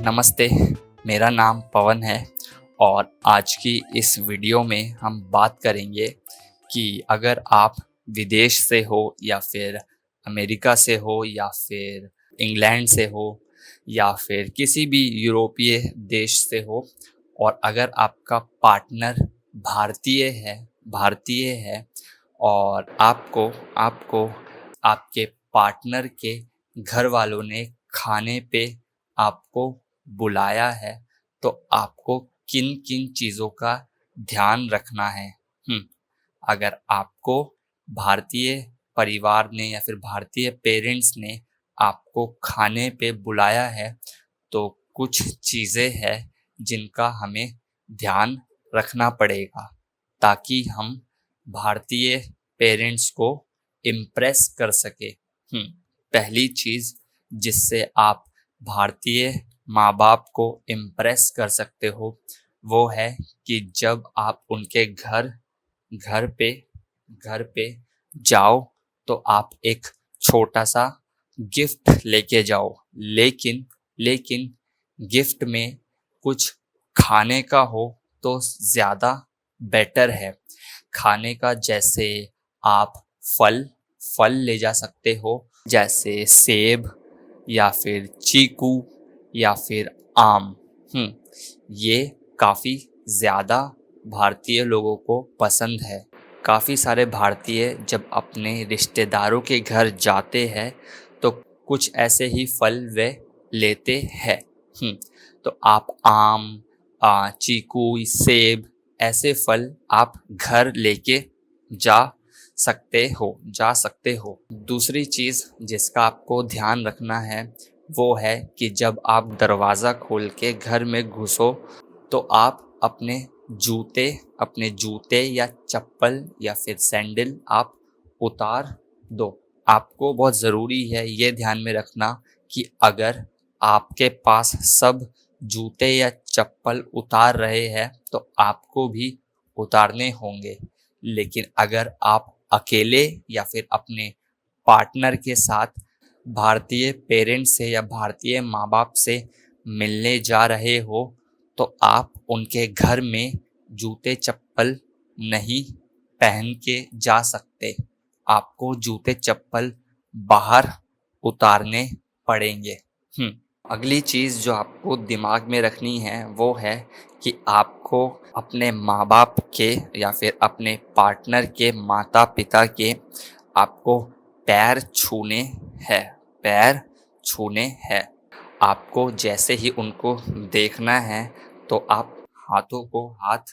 नमस्ते, मेरा नाम पवन है और आज की इस वीडियो में हम बात करेंगे कि अगर आप विदेश से हो या फिर अमेरिका से हो या फिर इंग्लैंड से हो या फिर किसी भी यूरोपीय देश से हो और अगर आपका पार्टनर भारतीय है और आपको आपको आपके पार्टनर के घर वालों ने खाने पे आपको बुलाया है, तो आपको किन किन चीज़ों का ध्यान रखना है। अगर आपको भारतीय परिवार ने या फिर भारतीय पेरेंट्स ने आपको खाने पे बुलाया है, तो कुछ चीज़ें हैं जिनका हमें ध्यान रखना पड़ेगा ताकि हम भारतीय पेरेंट्स को इम्प्रेस कर सके। पहली चीज़ जिससे आप भारतीय माँ बाप को इम्प्रेस कर सकते हो वो है कि जब आप उनके घर पे घर पे जाओ तो आप एक छोटा सा गिफ्ट लेके जाओ, लेकिन लेकिन गिफ्ट में कुछ खाने का हो तो ज़्यादा बेटर है। खाने का जैसे आप फल फल ले जा सकते हो, जैसे सेब या फिर चीकू या फिर आम। ये काफ़ी ज़्यादा भारतीय लोगों को पसंद है। काफ़ी सारे भारतीय जब अपने रिश्तेदारों के घर जाते हैं तो कुछ ऐसे ही फल वे लेते हैं। तो आप आम, चीकू, सेब ऐसे फल आप घर लेके जा सकते हो। दूसरी चीज़ जिसका आपको ध्यान रखना है वो है कि जब आप दरवाज़ा खोल के घर में घुसो तो आप अपने जूते या चप्पल या फिर सैंडल आप उतार दो। आपको बहुत ज़रूरी है ये ध्यान में रखना कि अगर आपके पास सब जूते या चप्पल उतार रहे हैं तो आपको भी उतारने होंगे, लेकिन अगर आप अकेले या फिर अपने पार्टनर के साथ भारतीय पेरेंट्स से या भारतीय माँ बाप से मिलने जा रहे हो तो आप उनके घर में जूते चप्पल नहीं पहन के जा सकते। आपको जूते चप्पल बाहर उतारने पड़ेंगे। अगली चीज़ जो आपको दिमाग में रखनी है वो है कि आपको अपने माँ बाप के या फिर अपने पार्टनर के माता पिता के आपको पैर छूने हैं। आपको जैसे ही उनको देखना है तो आप हाथों को हाथ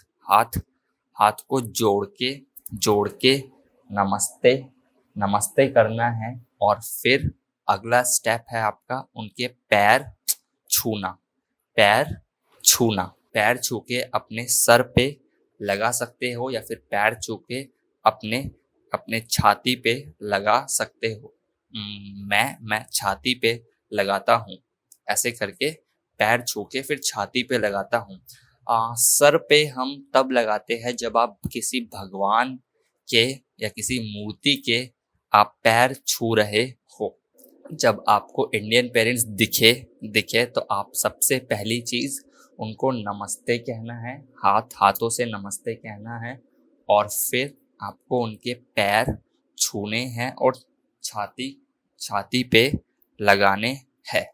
को जोड़ के नमस्ते करना है और फिर अगला स्टेप है आपका उनके छूना पैर छू के अपने सर पे लगा सकते हो या फिर पैर छू के अपने छाती पे लगा सकते हो। मैं छाती पे लगाता हूँ, ऐसे करके पैर छू के फिर छाती पे लगाता हूँ। सर पे हम तब लगाते हैं जब आप किसी भगवान के या किसी मूर्ति के आप पैर छू रहे हो। जब आपको इंडियन पेरेंट्स दिखे तो आप सबसे पहली चीज़ उनको नमस्ते कहना है, हाथों से नमस्ते कहना है और फिर आपको उनके पैर छूने हैं और छाती पे लगाने हैं।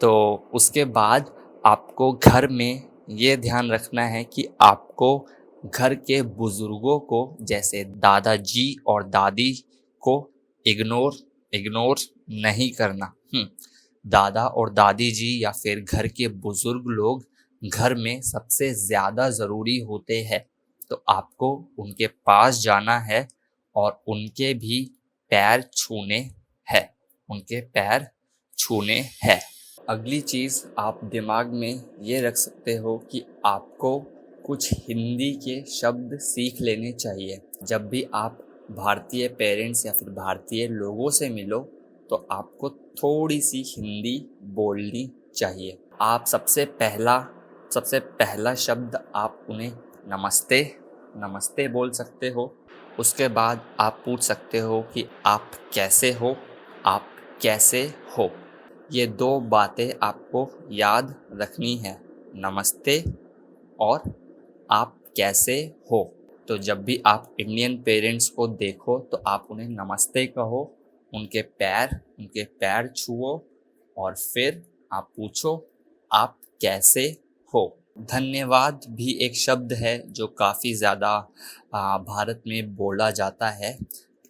तो उसके बाद आपको घर में ये ध्यान रखना है कि आपको घर के बुज़ुर्गों को जैसे दादाजी और दादी को इग्नोर नहीं करना। दादा और दादी जी या फिर घर के बुज़ुर्ग लोग घर में सबसे ज़्यादा ज़रूरी होते हैं, तो आपको उनके पास जाना है और उनके भी पैर छूने हैं। अगली चीज़ आप दिमाग में ये रख सकते हो कि आपको कुछ हिंदी के शब्द सीख लेने चाहिए। जब भी आप भारतीय पेरेंट्स या फिर भारतीय लोगों से मिलो तो आपको थोड़ी सी हिंदी बोलनी चाहिए। आप सबसे पहला शब्द आप उन्हें नमस्ते बोल सकते हो। उसके बाद आप पूछ सकते हो कि आप कैसे हो। ये 2 बातें आपको याद रखनी है, नमस्ते और आप कैसे हो। तो जब भी आप इंडियन पेरेंट्स को देखो तो आप उन्हें नमस्ते कहो, उनके पैर छुओ और फिर आप पूछो आप कैसे हो। धन्यवाद भी एक शब्द है जो काफ़ी ज़्यादा भारत में बोला जाता है।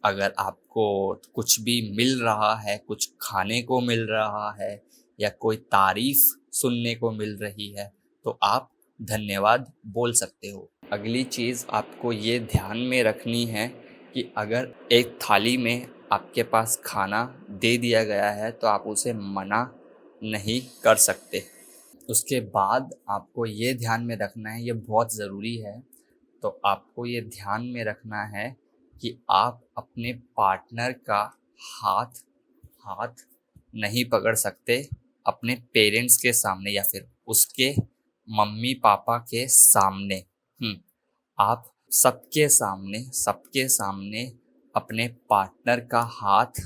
अगर आपको कुछ भी मिल रहा है, कुछ खाने को मिल रहा है या कोई तारीफ़ सुनने को मिल रही है, तो आप धन्यवाद बोल सकते हो। अगली चीज़ आपको ये ध्यान में रखनी है कि अगर एक थाली में आपके पास खाना दे दिया गया है तो आप उसे मना नहीं कर सकते। उसके बाद आपको ये ध्यान में रखना है, ये बहुत ज़रूरी है, तो आपको ये ध्यान में रखना है कि आप अपने पार्टनर का हाथ हाथ नहीं पकड़ सकते अपने पेरेंट्स के सामने या फिर उसके मम्मी पापा के सामने। आप सबके सामने अपने पार्टनर का हाथ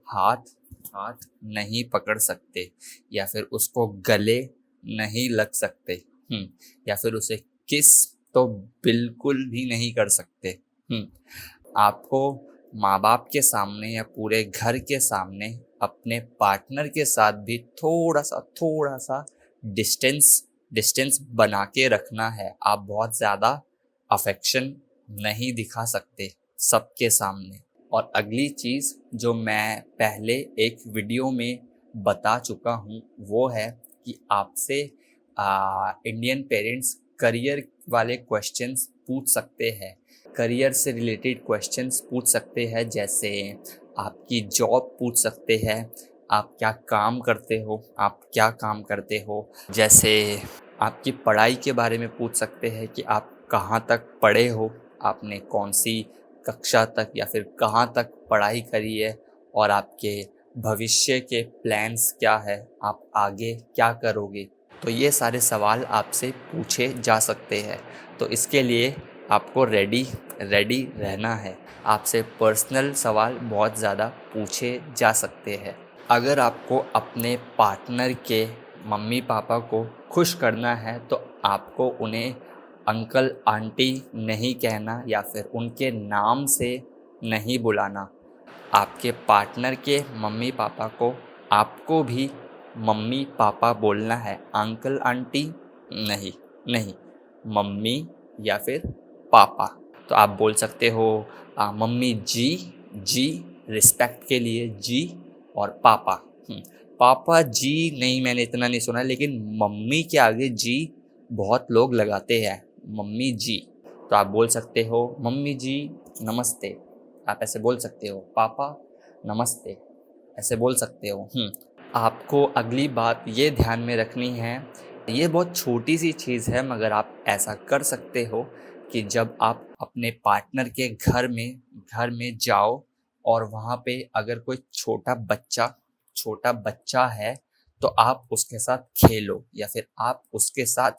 हाथ हाथ नहीं पकड़ सकते या फिर उसको गले नहीं लग सकते। या फिर उसे किस तो बिल्कुल भी नहीं कर सकते। आपको माँ बाप के सामने या पूरे घर के सामने अपने पार्टनर के साथ भी थोड़ा सा डिस्टेंस बना के रखना है। आप बहुत ज़्यादा अफेक्शन नहीं दिखा सकते सबके सामने। और अगली चीज़ जो मैं पहले एक वीडियो में बता चुका हूँ वो है कि आपसे इंडियन पेरेंट्स करियर वाले क्वेश्चंस पूछ सकते हैं। करियर से रिलेटेड क्वेश्चंस पूछ सकते हैं, जैसे आपकी जॉब पूछ सकते हैं, आप क्या काम करते हो, आप क्या काम करते हो। जैसे आपकी पढ़ाई के बारे में पूछ सकते हैं कि आप कहाँ तक पढ़े हो, आपने कौन सी कक्षा तक या फिर कहाँ तक पढ़ाई करी है और आपके भविष्य के प्लान्स क्या है, आप आगे क्या करोगे। तो ये सारे सवाल आपसे पूछे जा सकते हैं। तो इसके लिए आपको रेडी रहना है। आपसे पर्सनल सवाल बहुत ज़्यादा पूछे जा सकते हैं। अगर आपको अपने पार्टनर के मम्मी पापा को खुश करना है तो आपको उन्हें अंकल आंटी नहीं कहना या फिर उनके नाम से नहीं बुलाना। आपके पार्टनर के मम्मी पापा को आपको भी मम्मी पापा बोलना है, अंकल आंटी नहीं। नहीं, मम्मी या फिर पापा। तो आप बोल सकते हो मम्मी जी, जी रिस्पेक्ट के लिए जी, और पापा। पापा जी नहीं, मैंने इतना नहीं सुना, लेकिन मम्मी के आगे जी बहुत लोग लगाते हैं, मम्मी जी। तो आप बोल सकते हो मम्मी जी नमस्ते, आप ऐसे बोल सकते हो। पापा नमस्ते, ऐसे बोल सकते हो। आपको अगली बात ये ध्यान में रखनी है, ये बहुत छोटी सी चीज़ है मगर आप ऐसा कर सकते हो कि जब आप अपने पार्टनर के घर में जाओ और वहाँ पे अगर कोई छोटा बच्चा है तो आप उसके साथ खेलो या फिर आप उसके साथ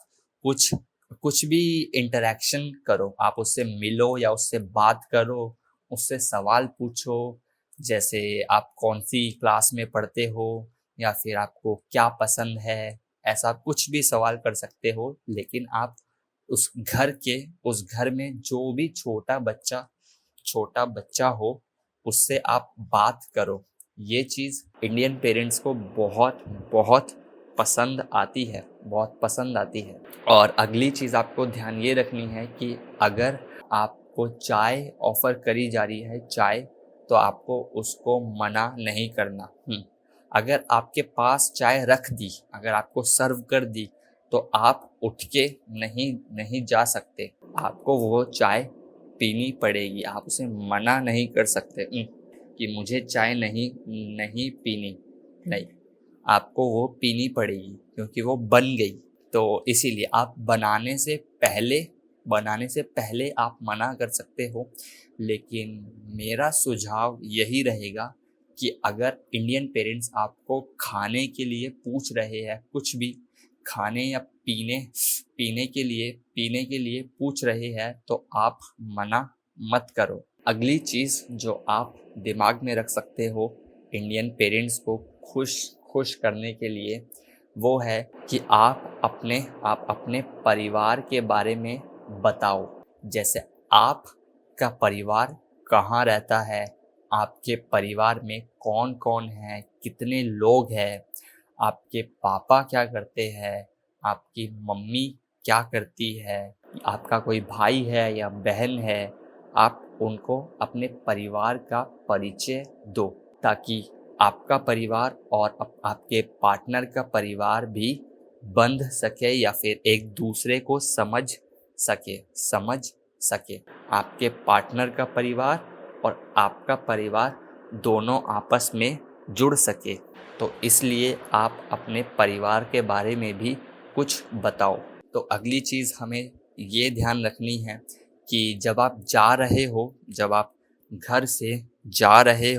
कुछ कुछ भी इंटरेक्शन करो। आप उससे मिलो या उससे बात करो, उससे सवाल पूछो, जैसे आप कौन सी क्लास में पढ़ते हो या फिर आपको क्या पसंद है। ऐसा कुछ भी सवाल कर सकते हो, लेकिन आप उस घर में जो भी छोटा बच्चा हो उससे आप बात करो। ये चीज़ इंडियन पेरेंट्स को बहुत बहुत बहुत पसंद आती है। और अगली चीज़ आपको ध्यान ये रखनी है कि अगर आपको चाय ऑफ़र करी जा रही है, तो आपको उसको मना नहीं करना। अगर आपके पास चाय रख दी, अगर आपको सर्व कर दी, तो आप उठ के नहीं जा सकते, आपको वो चाय पीनी पड़ेगी। आप उसे मना नहीं कर सकते कि मुझे चाय नहीं पीनी, नहीं, आपको वो पीनी पड़ेगी क्योंकि वो बन गई। तो इसीलिए आप बनाने से पहले आप मना कर सकते हो। लेकिन मेरा सुझाव यही रहेगा कि अगर इंडियन पेरेंट्स आपको खाने के लिए पूछ रहे हैं, कुछ भी खाने या पीने के लिए पूछ रहे हैं, तो आप मना मत करो। अगली चीज़ जो आप दिमाग में रख सकते हो इंडियन पेरेंट्स को खुश करने के लिए वो है कि आप अपने परिवार के बारे में बताओ। जैसे आपका परिवार कहाँ रहता है, आपके परिवार में कौन कौन है, कितने लोग हैं, आपके पापा क्या करते हैं, आपकी मम्मी क्या करती है, आपका कोई भाई है या बहन है। आप उनको अपने परिवार का परिचय दो ताकि आपका परिवार और आपके पार्टनर का परिवार भी बंध सके या फिर एक दूसरे को समझ सके। आपके पार्टनर का परिवार और आपका परिवार दोनों आपस में जुड़ सके। तो इसलिए आप अपने परिवार के बारे में भी कुछ बताओ। तो अगली चीज़ हमें ये ध्यान रखनी है कि जब आप जब आप घर से जा रहे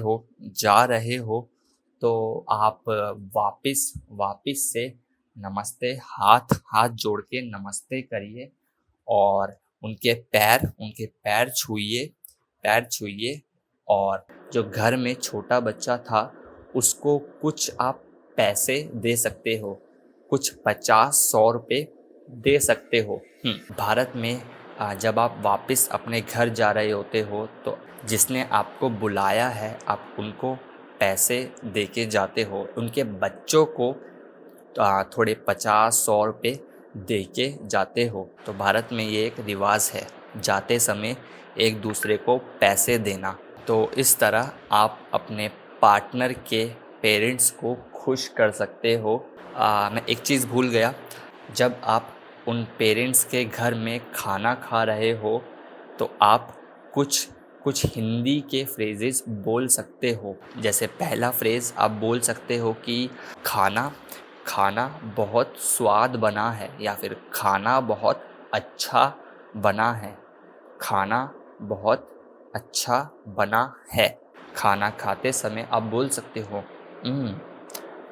हो तो आप वापस से नमस्ते, हाथ जोड़ के नमस्ते करिए और उनके पैर छूइए और जो घर में छोटा बच्चा था उसको कुछ आप पैसे दे सकते हो, कुछ 50-100 रुपये दे सकते हो। भारत में जब आप वापस अपने घर जा रहे होते हो तो जिसने आपको बुलाया है आप उनको पैसे दे के जाते हो। उनके बच्चों को थोड़े 50-100 रुपये दे के जाते हो। तो भारत में ये एक रिवाज है, जाते समय एक दूसरे को पैसे देना। तो इस तरह आप अपने पार्टनर के पेरेंट्स को खुश कर सकते हो। मैं एक चीज़ भूल गया, जब आप उन पेरेंट्स के घर में खाना खा रहे हो तो आप कुछ हिंदी के फ्रेजेस बोल सकते हो। जैसे पहला फ्रेज़ आप बोल सकते हो कि खाना बहुत स्वाद बना है या फिर खाना बहुत अच्छा बना है। खाना बहुत अच्छा बना है। खाना खाते समय आप बोल सकते हो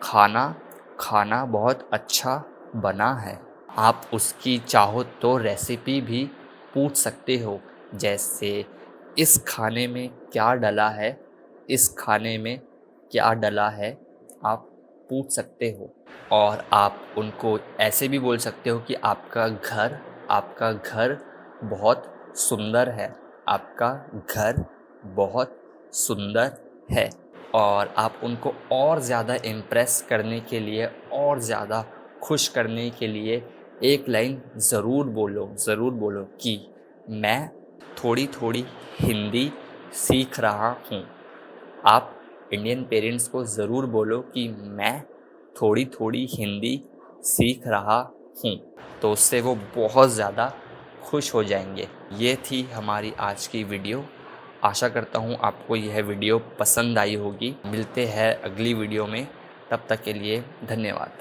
खाना बहुत अच्छा बना है। आप उसकी चाहो तो रेसिपी भी पूछ सकते हो, जैसे इस खाने में क्या डला है, आप पूछ सकते हो। और आप उनको ऐसे भी बोल सकते हो कि आपका घर बहुत सुंदर है, आपका घर बहुत सुंदर है। और आप उनको और ज़्यादा इम्प्रेस करने के लिए, और ज़्यादा खुश करने के लिए एक लाइन ज़रूर बोलो कि मैं थोड़ी हिंदी सीख रहा हूँ। आप इंडियन पेरेंट्स को ज़रूर बोलो कि मैं थोड़ी हिंदी सीख रहा हूँ, तो उससे वो बहुत ज़्यादा खुश हो जाएंगे। ये थी हमारी आज की वीडियो। आशा करता हूँ आपको यह वीडियो पसंद आई होगी। मिलते हैं अगली वीडियो में, तब तक के लिए धन्यवाद।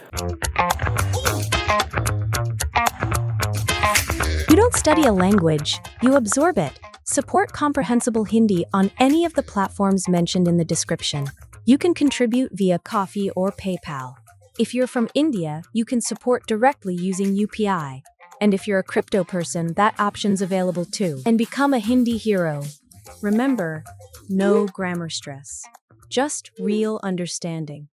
You don't study a language, you absorb it. Support Comprehensible Hindi on any of the platforms mentioned in the description. You can contribute via Coffee or PayPal. If you're from India, you can support directly using UPI. And if you're a crypto person, that option's available too. And become a Hindi hero. Remember, no grammar stress, just real understanding.